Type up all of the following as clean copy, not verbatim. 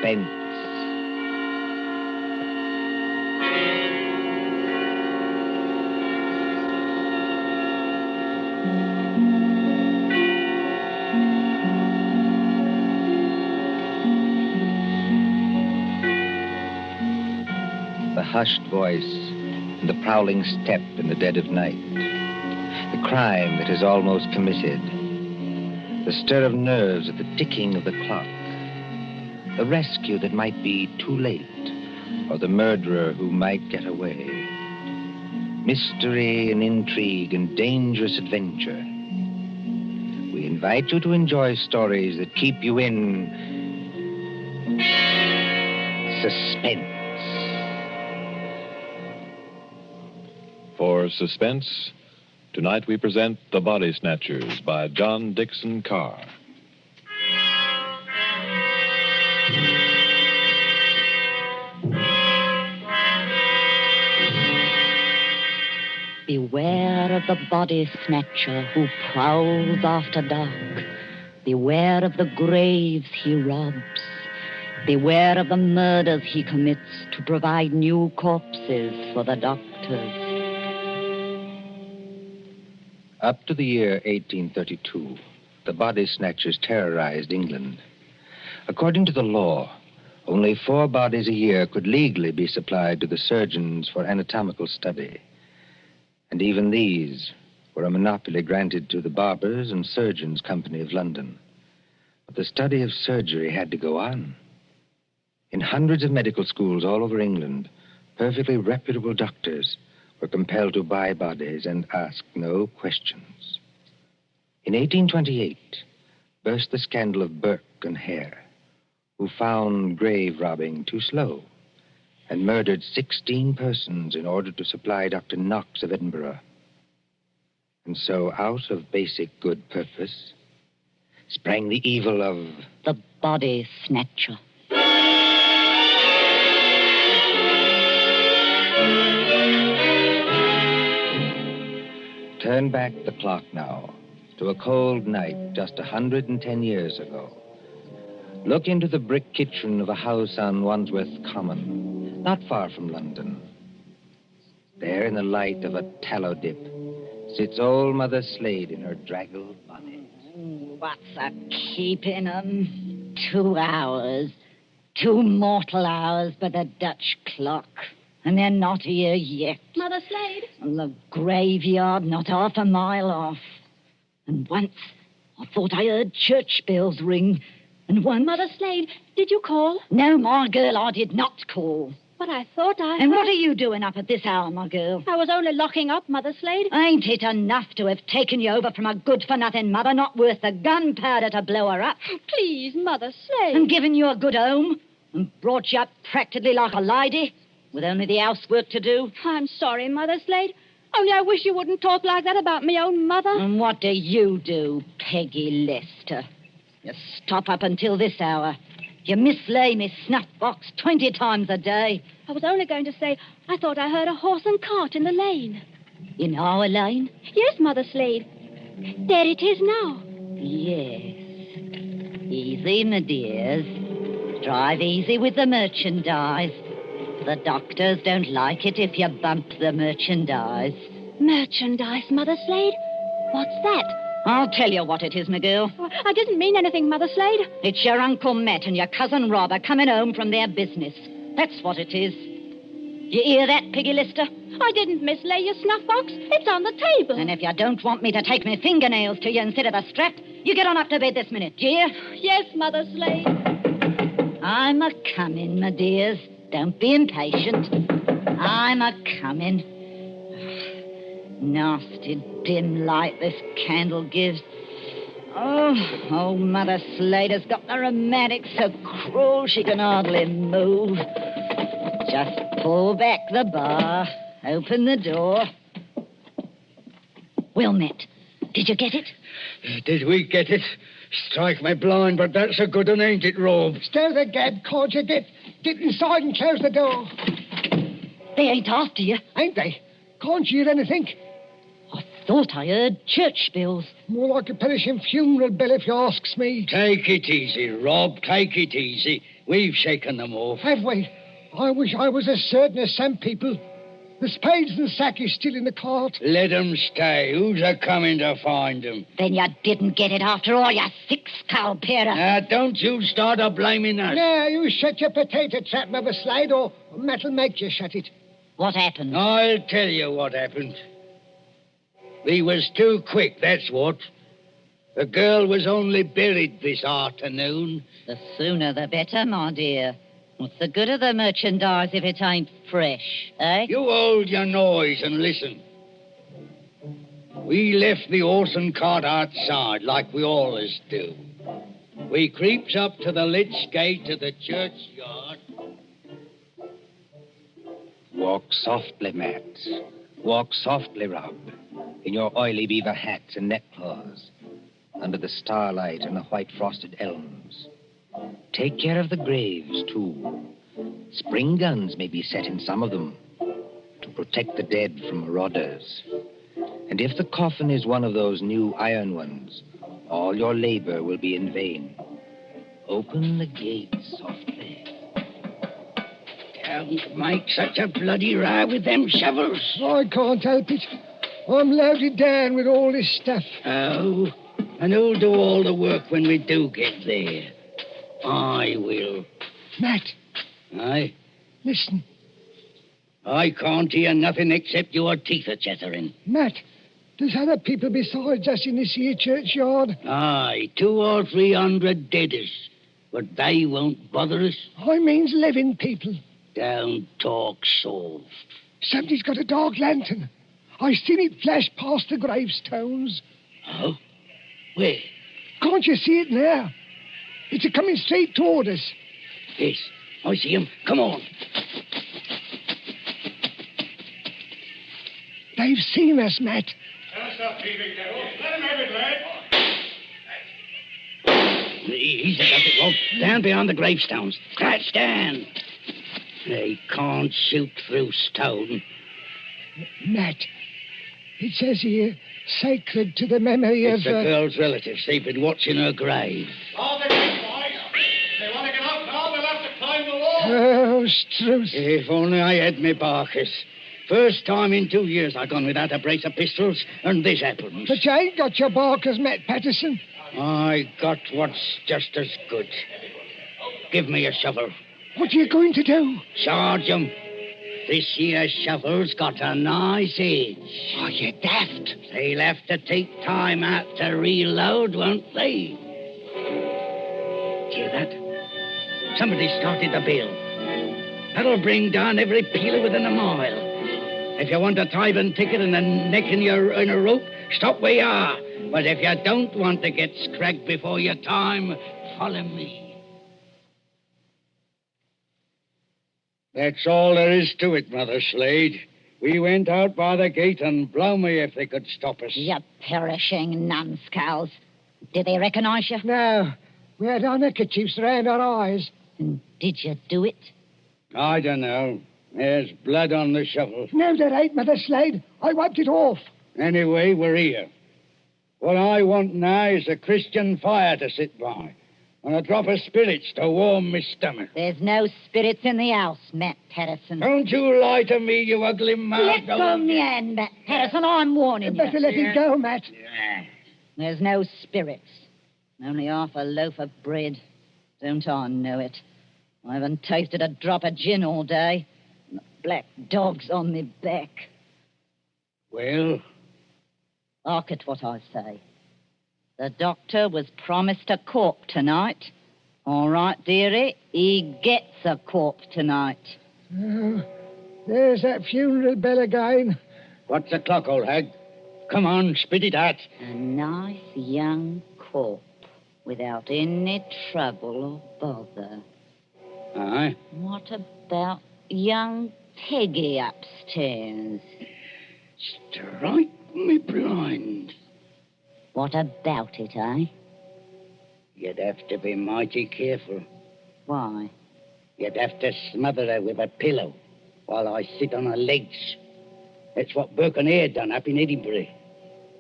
Suspense. The hushed voice and the prowling step in the dead of night. The crime that is almost committed. The stir of nerves at the ticking of the clock. The rescue that might be too late, or the murderer who might get away. Mystery and intrigue and dangerous adventure. We invite you to enjoy stories that keep you in suspense. For Suspense, tonight we present The Body Snatchers by John Dixon Carr. Beware of the body snatcher who prowls after dark. Beware of the graves he robs. Beware of the murders he commits to provide new corpses for the doctors. Up to the year 1832, the body snatchers terrorized England. According to the law, only 4 bodies a year could legally be supplied to the surgeons for anatomical study. And even these were a monopoly granted to the Barbers and Surgeons Company of London. But the study of surgery had to go on. In hundreds of medical schools all over England, perfectly reputable doctors were compelled to buy bodies and ask no questions. In 1828, burst the scandal of Burke and Hare, who found grave robbing too slow and murdered 16 persons in order to supply Dr. Knox of Edinburgh. And so, out of basic good purpose, sprang the evil of the body snatcher. Turn back the clock now to a cold night just 110 years ago. Look into the brick kitchen of a house on Wandsworth Common, not far from London. There, in the light of a tallow dip, sits old Mother Slade in her draggled bonnet. What's a keeping 'em? 2 hours. 2 mortal hours by the Dutch clock. And they're not here yet. Mother Slade? The graveyard not half a mile off. And once I thought I heard church bells ring. And once... Mother Slade, did you call? No, my girl, I did not call. But I thought I And heard... what are you doing up at this hour, my girl? I was only locking up, Mother Slade. Ain't it enough to have taken you over from a good-for-nothing mother not worth the gunpowder to blow her up? Please, Mother Slade. And given you a good home? And brought you up practically like a lady? With only the housework to do? I'm sorry, Mother Slade. Only I wish you wouldn't talk like that about me own mother. And what do you do, Peggy Lester? You stop up until this hour. You mislay me snuff box 20 times a day. I was only going to say I thought I heard a horse and cart in the lane. In our lane? Yes, Mother Slade. There it is now. Yes. Easy, my dears. Drive easy with the merchandise. The doctors don't like it if you bump the merchandise. Merchandise, Mother Slade? What's that? I'll tell you what it is, my girl. I didn't mean anything, Mother Slade. It's your Uncle Matt and your cousin Rob are coming home from their business. That's what it is. You hear that, Peggy Lister? I didn't mislay your snuff box. It's on the table. And if you don't want me to take my fingernails to you instead of a strap, you get on up to bed this minute, do you? Yes, Mother Slade. I'm a-coming, my dears. Don't be impatient. I'm a-coming. Nasty dim light this candle gives. Oh, old Mother Slade has got the rheumatics so cruel she can hardly move. Just pull back the bar, open the door. Well, Matt, did you get it? Did we get it? Strike me blind, but that's a good one, ain't it, Rob? Stir the gab, cord you get inside and close the door. They ain't after you. Ain't they? Can't you hear anything? I thought I heard church bells. More like a perishing funeral bell, if you asks me. Take it easy, Rob. Take it easy. We've shaken them off. Have we? I wish I was as certain as some people. The spades and sack is still in the cart. Let 'em stay. Who's a-coming to find 'em? Then you didn't get it after all, you thick-skull pair. Now, don't you start a-blaming us. Now, you shut your potato trap, Mother Slade, or Matt'll make you shut it. What happened? I'll tell you what happened. We was too quick, that's what. The girl was only buried this afternoon. The sooner the better, my dear. What's the good of the merchandise if it ain't fresh, eh? You hold your noise and listen. We left the horse and cart outside, like we always do. We creeps up to the lich gate of the churchyard. Walk softly, Matt. Walk softly, Rob, in your oily beaver hats and neckcloths, under the starlight and the white frosted elms. Take care of the graves, too. Spring guns may be set in some of them to protect the dead from marauders. And if the coffin is one of those new iron ones, all your labor will be in vain. Open the gates softly. Don't make such a bloody row with them shovels. I can't help it. I'm loaded down with all this stuff. Oh, and who'll do all the work when we do get there? I will. Matt, Aye? listen. I can't hear nothing except your teeth are chattering. Matt, there's other people besides us in this here churchyard. Aye, 200 or 300 deaders. But they won't bother us. I means living people. Don't talk soft. Somebody's got a dark lantern. I seen it flash past the gravestones. Oh? Where? Can't you see it now? It's a-coming straight toward us. Yes, I see him. Come on. They've seen us, Matt. Stop thieving, devil. Let him have it, lad. Easy, does it, Rob. Down beyond the gravestones. Crouch down. They can't shoot through stone. Matt, it says here, sacred to the memory It's of... the girl's relatives. They've been watching her grave. All the way, boys. If they want to get out now, they'll have to climb the wall. Oh, Struth. If only I had me Barkers. First time in 2 years I've gone without a brace of pistols, and this happens. But you ain't got your barkers, Matt Patterson. I got what's just as good. Give me a shovel. What are you going to do? Charge 'em. This here shovel's got a nice edge. Oh, you daft. They'll have to take time out to reload, won't they? Hear that? Somebody started the bell. That'll bring down every peeler within a mile. If you want a tithing ticket and a neck in a rope, stop where you are. But if you don't want to get scragged before your time, follow me. That's all there is to it, Mother Slade. We went out by the gate, and blow me if they could stop us. You perishing numbskulls. Did they recognize you? No, we had our neckerchiefs around our eyes. And did you do it? I don't know. There's blood on the shovel. No, there ain't, Mother Slade. I wiped it off. Anyway, we're here. What I want now is a Christian fire to sit by, and a drop of spirits to warm my stomach. There's no spirits in the house, Matt Patterson. Don't you lie to me, you ugly mouth. Let go me hand, Matt Patterson. I'm warning Better you. let it go, Matt. There's no spirits. Only half a loaf of bread. Don't I know it? I haven't tasted a drop of gin all day. And the black dog's on me back. Well? Hark at what I say. The doctor was promised a corpse tonight. All right, dearie, he gets a corpse tonight. Oh, there's that funeral bell again. What's the clock, old hag? Come on, spit it out. A nice young corpse without any trouble or bother. Aye? What about young Peggy upstairs? Strike me blind. What about it, eh? You'd have to be mighty careful. Why? You'd have to smother her with a pillow while I sit on her legs. That's what Burke and Hare done up in Edinburgh.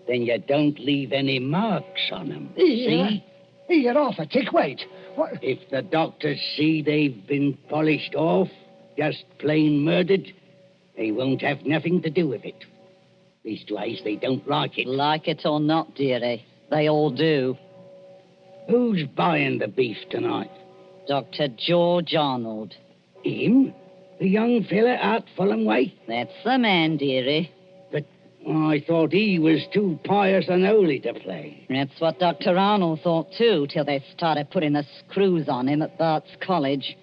Then you don't leave any marks on them. Here, off a tick, wait. What? If the doctors see they've been polished off, just plain murdered, they won't have nothing to do with it. Leastwise, they don't like it. Like it or not, dearie, they all do. Who's buying the beef tonight? Dr. George Arnold. Him? The young fella out Fulham way? That's the man, dearie. But I thought he was too pious and holy to play. That's what Dr. Arnold thought, too, till they started putting the screws on him at Bart's College.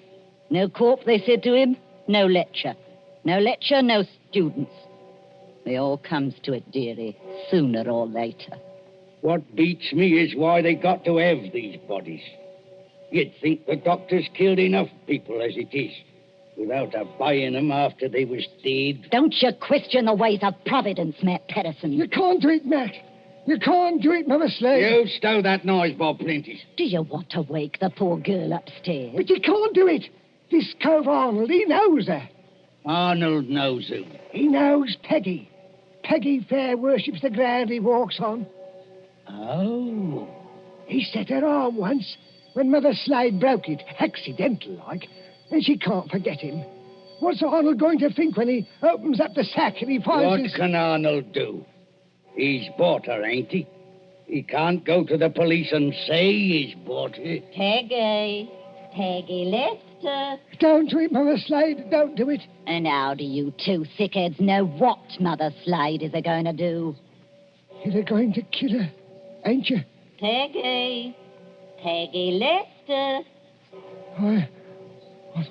No corp, they said to him, no lecture. No lecture, no students. It all comes to it, dearie, sooner or later. What beats me is why they got to have these bodies. You'd think the doctors killed enough people as it is, without buying them after they was dead. Don't you question the ways of Providence, Matt Pedersen. You can't do it, Matt. You can't do it, Mother Slade. You stow that noise, Bob Prentice. Do you want to wake the poor girl upstairs? But you can't do it. This cove Arnold, he knows her. Arnold knows who. He knows Peggy. Peggy fair worships the ground he walks on. Oh. He set her arm once when Mother Slade broke it, accidental-like, and she can't forget him. What's Arnold going to think when he opens up the sack and he finds What his... can Arnold do? He's bought her, ain't he? He can't go to the police and say he's bought her. Peggy. Peggy Lester. Don't do it, Mother Slade. Don't do it. And how do you two thickheads know what Mother Slade is going to do? You're going to kill her, ain't you? Peggy. Peggy Lester. I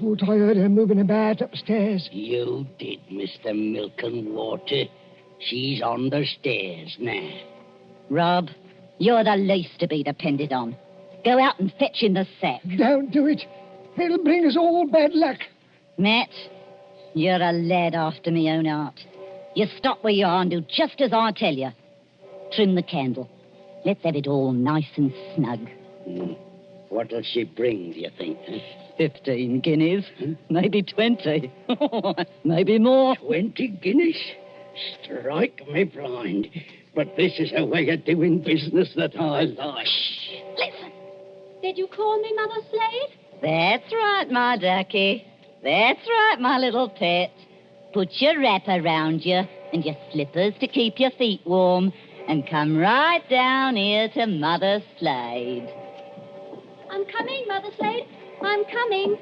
thought I heard her moving about upstairs. You did, Mr. Milk and Water. She's on the stairs now. Rob, you're the least to be depended on. Go out and fetch in the sack. Don't do it. It'll bring us all bad luck. Matt, you're a lad after me own heart. You stop where you are and do just as I tell you. Trim the candle. Let's have it all nice and snug. What'll she bring, do you think? Huh? 15 guineas. Maybe 20. Maybe more. 20 guineas? Strike me blind. But this is a way of doing business that I like. Listen. Did you call me Mother Slade? That's right, my ducky. That's right, my little pet. Put your wrap around you and your slippers to keep your feet warm and come right down here to Mother Slade. I'm coming, Mother Slade. I'm coming.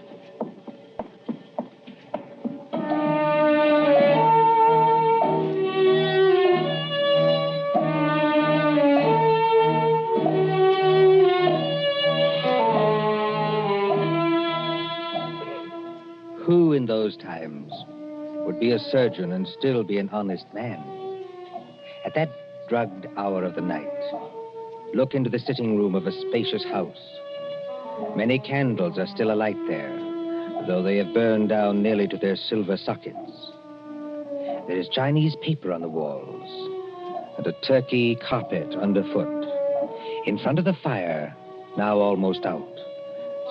Who in those times would be a surgeon and still be an honest man? At that drugged hour of the night, look into the sitting room of a spacious house. Many candles are still alight there, though they have burned down nearly to their silver sockets. There is Chinese paper on the walls and a turkey carpet underfoot. In front of the fire, now almost out,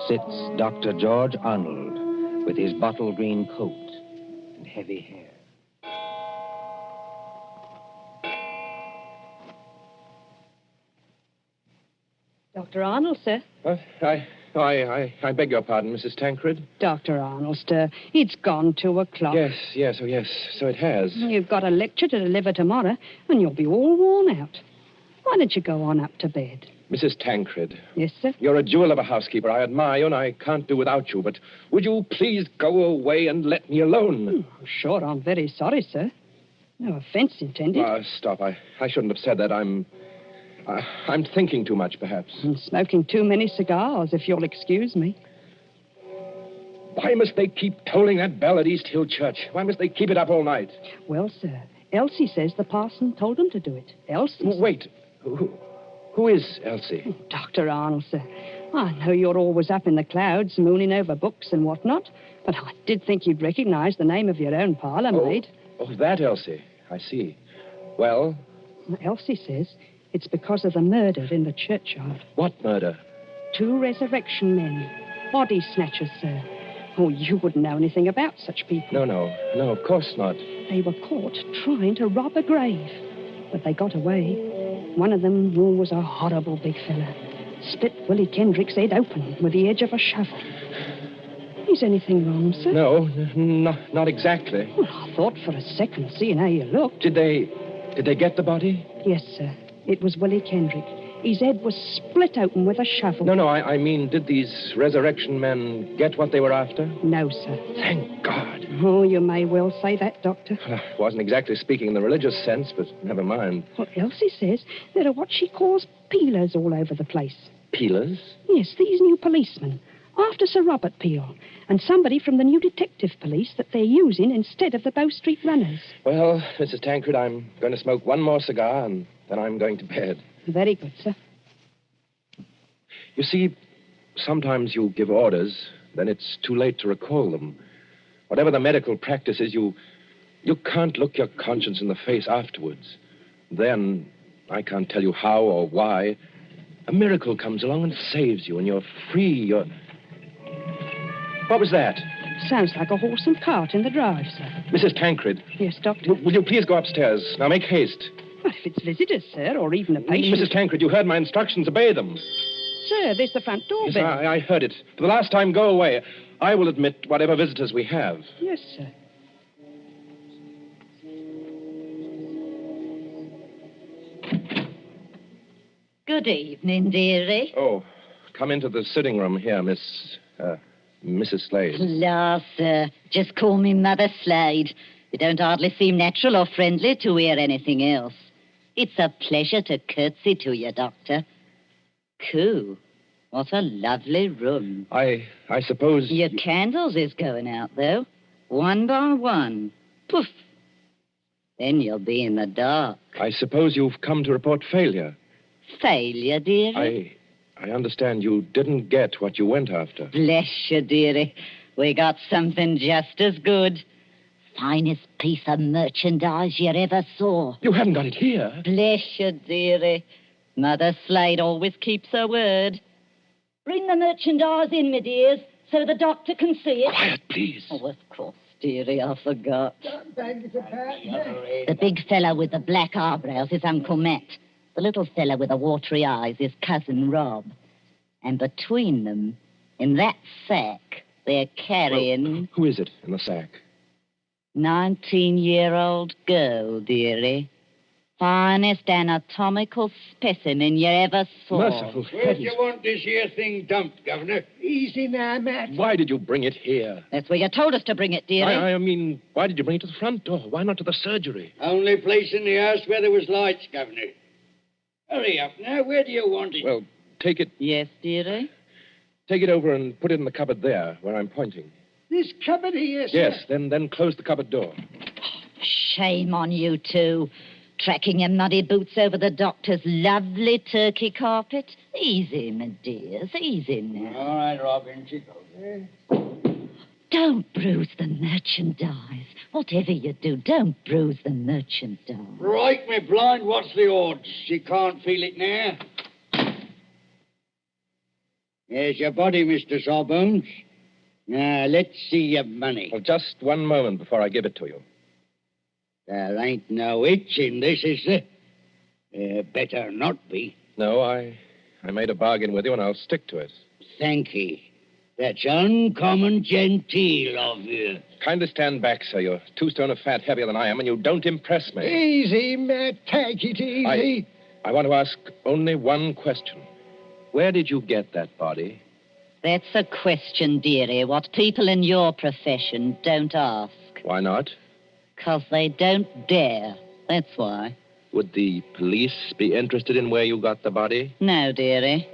sits Dr. George Arnold with his bottle green coat and heavy hair. Dr. Arnold, sir. I beg your pardon, Mrs. Tancred. Dr. Arnold, sir. It's gone 2 o'clock. Yes, so it has. You've got a lecture to deliver tomorrow, and you'll be all worn out. Why don't you go on up to bed? Mrs. Tancred. Yes, sir? You're a jewel of a housekeeper. I admire you, and I can't do without you. But would you please go away and let me alone? Sure, I'm very sorry, sir. No offense intended. Stop. I shouldn't have said that. I'm thinking too much, perhaps. And smoking too many cigars, if you'll excuse me. Why must they keep tolling that bell at East Hill Church? Why must they keep it up all night? Well, sir, Elsie says the parson told them to do it. Elsie. Wait. Who is Elsie? Dr. Arnold, sir. I know you're always up in the clouds, mooning over books and whatnot, but I did think you'd recognize the name of your own parlour maid. Oh, that Elsie. I see. Well? Elsie says it's because of the murder in the churchyard. What murder? 2 resurrection men. Body snatchers, sir. Oh, you wouldn't know anything about such people. No, of course not. They were caught trying to rob a grave, but they got away. One of them was a horrible big fella. split Willie Kendrick's head open with the edge of a shovel. Is anything wrong, sir? No, not exactly. Well, I thought for a second, seeing how you looked. Did they get the body? Yes, sir. It was Willie Kendrick. His head was split open with a shovel. No, I mean, did these resurrection men get what they were after? No, sir. Thank God. Oh, you may well say that, Doctor. I wasn't exactly speaking in the religious sense, but never mind. Well, Elsie says there are what she calls peelers all over the place. Peelers? Yes, these new policemen. After Sir Robert Peel, and somebody from the new detective police that they're using instead of the Bow Street runners. Well, Mrs. Tancred, I'm going to smoke one more cigar, and then I'm going to bed. Very good, sir. You see, sometimes you give orders, then it's too late to recall them. Whatever the medical practice is, you can't look your conscience in the face afterwards. Then, I can't tell you how or why, a miracle comes along and saves you, and you're free, What was that? Sounds like a horse and cart in the drive, sir. Mrs. Tancred. Yes, Doctor? Will you please go upstairs? Now, make haste. Well, if it's visitors, sir, or even a patient... Mrs. Tancred, you heard my instructions. Obey them. Sir, there's the front door Yes, bell. I heard it. For the last time, go away. I will admit whatever visitors we have. Yes, sir. Good evening, dearie. Oh, come into the sitting room here, Mrs. Slade. La, sir. Just call me Mother Slade. You don't hardly seem natural or friendly to hear anything else. It's a pleasure to curtsy to you, Doctor. Coo. What a lovely room. I suppose... Your candles is going out, though. One by one. Poof. Then you'll be in the dark. I suppose you've come to report failure. Failure, dearie? I understand you didn't get what you went after. Bless you, dearie. We got something just as good. Finest piece of merchandise you ever saw. You haven't got it here. Bless you, dearie. Mother Slade always keeps her word. Bring the merchandise in, my dears, so the doctor can see it. Quiet, please. Oh, of course, dearie, I forgot. Thank you, Pat. The big fellow with the black eyebrows is Uncle Matt. The little fellow with the watery eyes is Cousin Rob. And between them, in that sack, they're carrying... Well, who is it in the sack? 19-year-old girl, dearie. Finest anatomical specimen you ever saw. Merciful Where do heavens. you want this here thing dumped, Governor? Easy now, Matt. Why did you bring it here? That's where you told us to bring it, dearie. I mean, why did you bring it to the front door? Why not to the surgery? Only place in the house where there was lights, Governor. Hurry up now. Where do you want it? Well, take it Yes, dearie? over and put it in the cupboard there, where I'm pointing. This cupboard here, sir. Yes, then close the cupboard door. Shame on you two. Tracking your muddy boots over the doctor's lovely turkey carpet. Easy, my dears, easy now. All right, Robin. She goes. Don't bruise the merchandise. Whatever you do, don't bruise the merchandise. Right, me blind. What's the odds? She can't feel it now. There's your body, Mr. Sawbones. Now, let's see your money. Well, just one moment before I give it to you. There ain't no itch in this, is there? Better not be. No, I made a bargain with you, and I'll stick to it. Thank ye. That's uncommon genteel of you. Kindly stand back, sir. You're 2 stone of fat heavier than I am, and you don't impress me. Easy, Matt. Take it easy. I want to ask only one question. Where did you get that body? That's a question, dearie, what people in your profession don't ask. Why not? 'Cause they don't dare. That's why. Would the police be interested in where you got the body? No, dearie.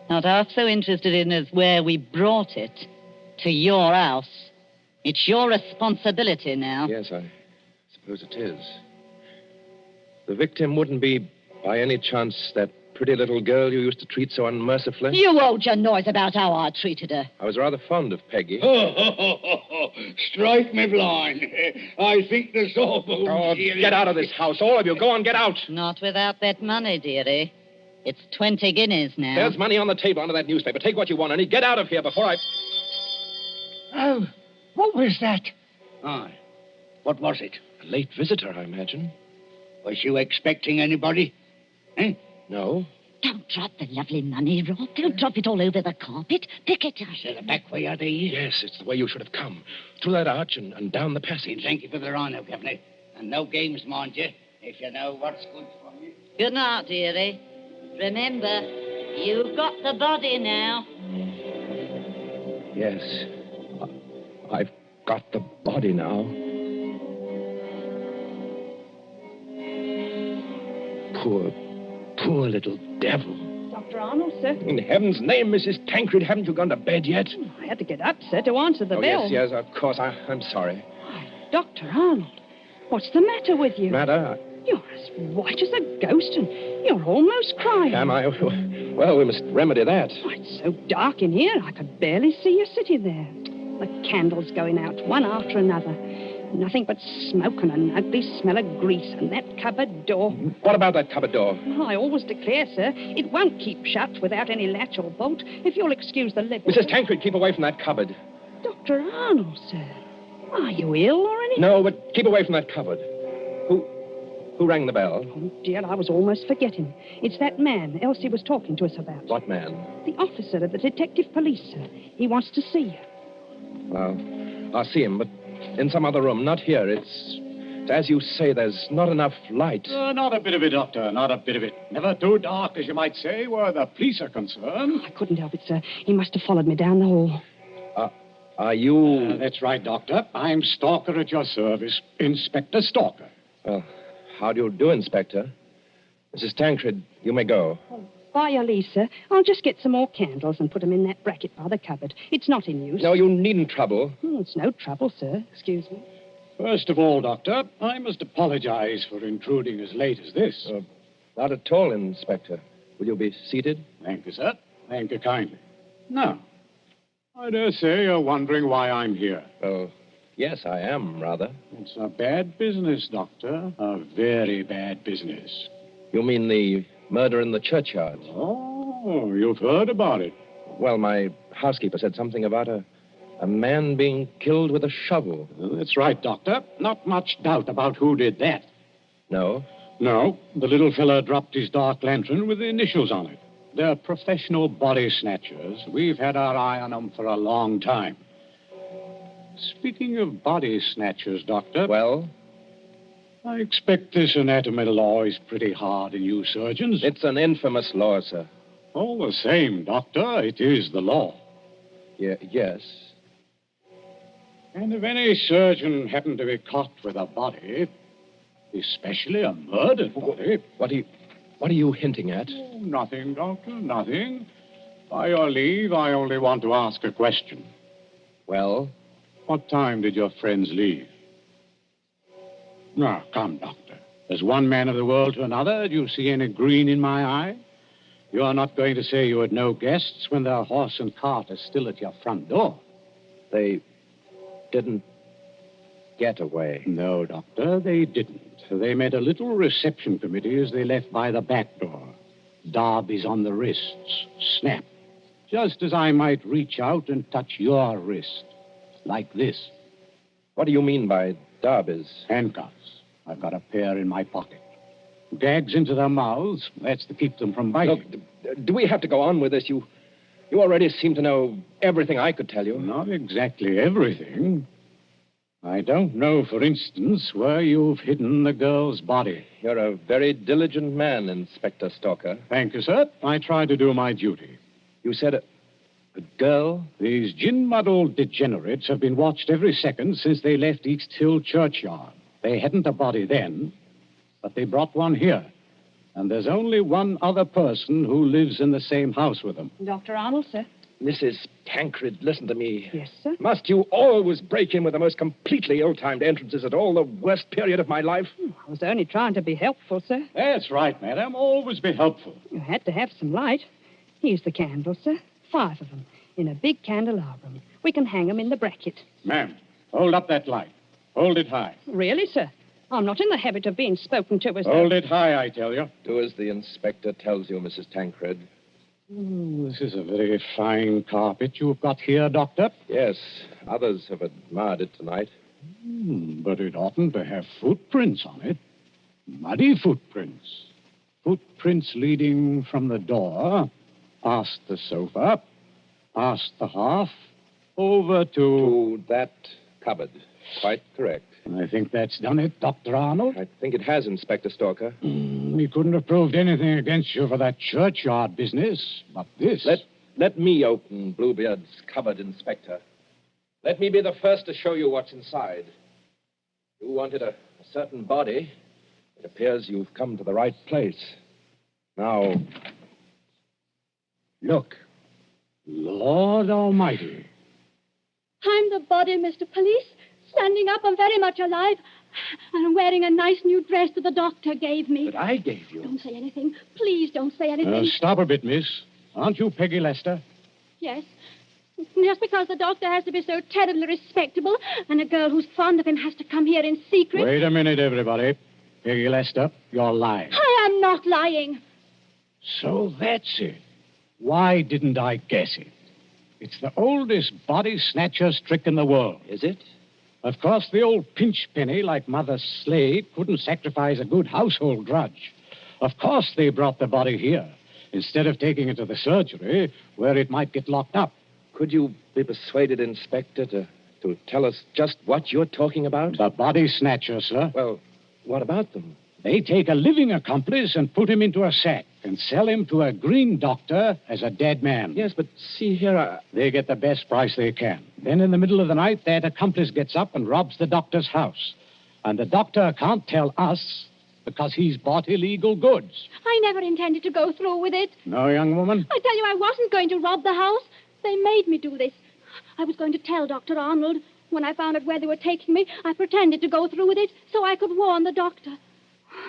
Not half so interested in as where we brought it. To your house. It's your responsibility now. Yes, I suppose it is. The victim wouldn't be, by any chance, that pretty little girl you used to treat so unmercifully? You hold your noise about how I treated her. I was rather fond of Peggy. Strike me blind. I think the Sawbones... Oh, get out of this house, all of you. Go on, get out. Not without that money, dearie. It's 20 guineas now. There's money on the table under that newspaper. Take what you want, and get out of here before I... Oh, what was that? Aye. What was it? A late visitor, I imagine. Was you expecting anybody? Eh? No. Don't drop the lovely money, Rob. Don't drop it all over the carpet. Pick it up. Is the back way out of here? Yes, it's the way you should have come. Through that arch and down the passage. Thank you for the run, Governor. And no games, mind you, if you know what's good for you. Good night, dearie. Remember, you've got the body now. Yes. I've got the body now. Poor little devil. Dr. Arnold, sir. In heaven's name, Mrs. Tancred, haven't you gone to bed yet? I had to get up, sir, to answer the bell. Yes, of course. I'm sorry. Dr. Arnold, what's the matter with you? Matter? You're as white as a ghost, and you're almost crying. Am I? Well, we must remedy that. Oh, it's so dark in here, I could barely see you sitting there. The candles going out, one after another. Nothing but smoke and an ugly smell of grease, and that cupboard door. What about that cupboard door? Oh, I always declare, sir, it won't keep shut without any latch or bolt, if you'll excuse the liberty. Mrs. Tancred, keep away from that cupboard. Dr. Arnold, sir. Are you ill or anything? No, but keep away from that cupboard. Who rang the bell? Oh, dear, I was almost forgetting. It's that man Elsie was talking to us about. What man? The officer of the detective police, sir. He wants to see you. Well, I'll see him, but in some other room, not here. It's as you say, there's not enough light. Not a bit of it, Doctor, not a bit of it. Never too dark, as you might say, where the police are concerned. I couldn't help it, sir. He must have followed me down the hall. Are you... That's right, Doctor. I'm Stalker at your service. Inspector Stalker. Well, how do you do, Inspector? Mrs. Tancred, you may go. By your leave, sir. I'll just get some more candles and put them in that bracket by the cupboard. It's not in use. No, you needn't trouble. It's no trouble, sir. Excuse me. First of all, Doctor, I must apologize for intruding as late as this. Not at all, Inspector. Will you be seated? Thank you, sir. Thank you kindly. Now, I dare say you're wondering why I'm here. Oh, yes, I am, rather. It's a bad business, Doctor. A very bad business. You mean the murder in the churchyard? Oh, you've heard about it. Well, my housekeeper said something about a man being killed with a shovel. That's right, Doctor. Not much doubt about who did that. No? No, the little fella dropped his dark lantern with the initials on it. They're professional body snatchers. We've had our eye on them for a long time. Speaking of body snatchers, Doctor... Well? I expect this anatomical law is pretty hard on you surgeons. It's an infamous law, sir. All the same, Doctor, it is the law. Yes. And if any surgeon happened to be caught with a body, especially a murdered body... What are you hinting at? Oh, nothing, Doctor, nothing. By your leave, I only want to ask a question. Well? What time did your friends leave? Now, come, Doctor. As one man of the world to another, do you see any green in my eye? You are not going to say you had no guests when their horse and cart are still at your front door. They didn't get away. No, Doctor, they didn't. They made a little reception committee as they left by the back door. Darbies on the wrists. Snap. Just as I might reach out and touch your wrist. Like this. What do you mean by darbies? Handcuffs. I've got a pair in my pocket. Gags into their mouths. That's to keep them from biting. Look, do we have to go on with this? You already seem to know everything I could tell you. Not exactly everything. I don't know, for instance, where you've hidden the girl's body. You're a very diligent man, Inspector Stalker. Thank you, sir. I try to do my duty. You said a girl? These gin-muddled degenerates have been watched every second since they left East Hill Churchyard. They hadn't a body then, but they brought one here. And there's only one other person who lives in the same house with them. Dr. Arnold, sir. Mrs. Tancred, listen to me. Yes, sir. Must you always break in with the most completely ill-timed entrances at all the worst period of my life? I was only trying to be helpful, sir. That's right, madam. Always be helpful. You had to have some light. Here's the candles, sir. 5 of them. In a big candelabrum. We can hang them in the bracket. Ma'am, hold up that light. Hold it high. Really, sir? I'm not in the habit of being spoken to as Hold it high, I tell you. Do as the inspector tells you, Mrs. Tancred. This is a very fine carpet you've got here, Doctor. Yes, others have admired it tonight. But it oughtn't to have footprints on it. Muddy footprints. footprints leading from the door, past the sofa, past the hearth, over To that cupboard. Quite correct. I think that's done it, Dr. Arnold. I think it has, Inspector Stalker. We couldn't have proved anything against you for that churchyard business, but this... Let me open Bluebeard's cupboard, Inspector. Let me be the first to show you what's inside. You wanted a certain body. It appears you've come to the right place. Now, Look. Lord Almighty. I'm the body, Mr. Police. Standing up, I'm very much alive. And I'm wearing a nice new dress that the doctor gave me. that I gave you. Don't say anything. Please don't say anything. Stop a bit, miss. Aren't you Peggy Lester? Yes. Just because the doctor has to be so terribly respectable and a girl who's fond of him has to come here in secret. Wait a minute, everybody. Peggy Lester, you're lying. I am not lying. So that's it. Why didn't I guess it? It's the oldest body snatcher's trick in the world. Is it? Of course, the old pinch penny like Mother Slade couldn't sacrifice a good household drudge. Of course they brought the body here, instead of taking it to the surgery, where it might get locked up. Could you be persuaded, Inspector, to tell us just what you're talking about? The body snatcher, sir. Well, what about them? They take a living accomplice and put him into a sack and sell him to a green doctor as a dead man. Yes, but see here, They get the best price they can. Then in the middle of the night, that accomplice gets up and robs the doctor's house. And the doctor can't tell us because he's bought illegal goods. I never intended to go through with it. No, young woman? I tell you, I wasn't going to rob the house. They made me do this. I was going to tell Dr. Arnold. When I found out where they were taking me, I pretended to go through with it so I could warn the doctor.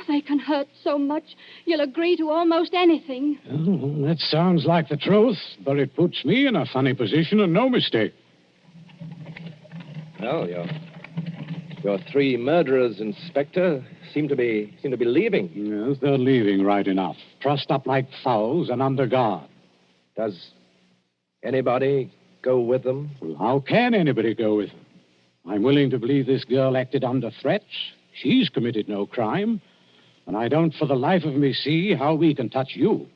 They can hurt so much, you'll agree to almost anything. Oh, that sounds like the truth, but it puts me in a funny position and no mistake. well, your three murderers, Inspector, seem to be leaving. Yes, they're leaving right enough. Trussed up like fowls and under guard. Does anybody go with them? Well, how can anybody go with them? I'm willing to believe this girl acted under threats. She's committed no crime. And I don't for the life of me see how we can touch you.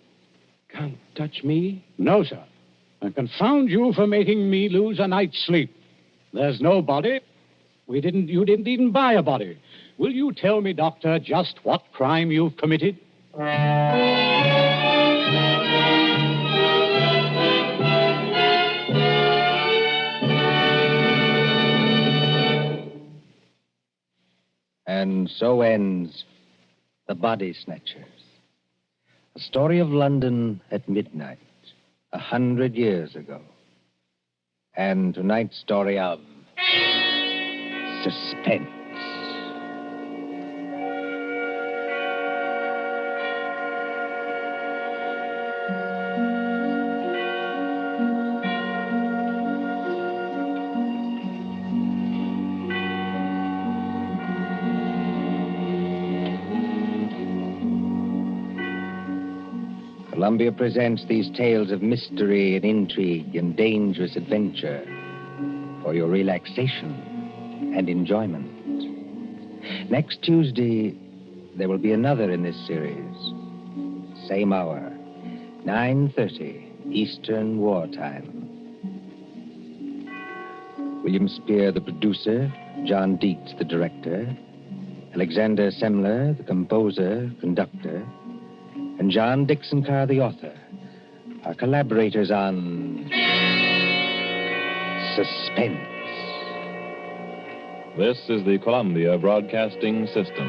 Can't touch me? No, sir. And confound you for making me lose a night's sleep. There's no body. You didn't even buy a body. Will you tell me, Doctor, just what crime you've committed? And so ends The Body Snatchers, a story of London at midnight, 100 years ago. And tonight's story of Suspense. Columbia presents these tales of mystery and intrigue and dangerous adventure for your relaxation and enjoyment. Next Tuesday, there will be another in this series. Same hour, 9:30 Eastern Wartime. William Spear, the producer, John Dietz, the director, Alexander Semler, the composer, conductor, and John Dixon Carr, the author, are collaborators on Suspense. This is the Columbia Broadcasting System.